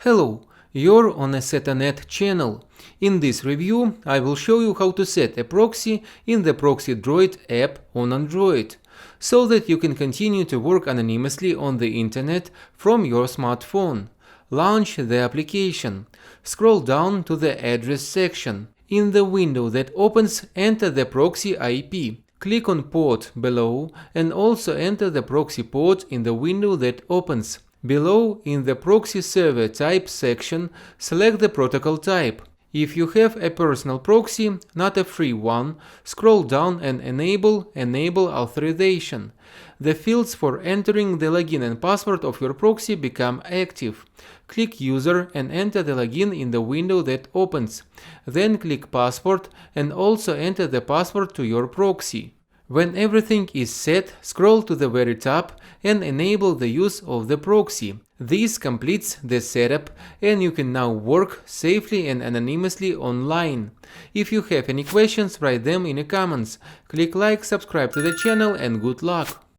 Hello, you're on a SetAnet channel. In this review, I will show you how to set a proxy in the ProxyDroid app on Android, so that you can continue to work anonymously on the internet from your smartphone. Launch the application. Scroll down to the address section. In the window that opens, enter the proxy IP. Click on port below and also enter the proxy port in the window that opens. Below, in the proxy server type section, select the protocol type. If you have a personal proxy, not a free one, scroll down and enable authorization. The fields for entering the login and password of your proxy become active. Click User and enter the login in the window that opens. Then click Password and also enter the password to your proxy. When everything is set, scroll to the very top and enable the use of the proxy. This completes the setup and you can now work safely and anonymously online. If you have any questions, write them in the comments. Click like, subscribe to the channel and good luck!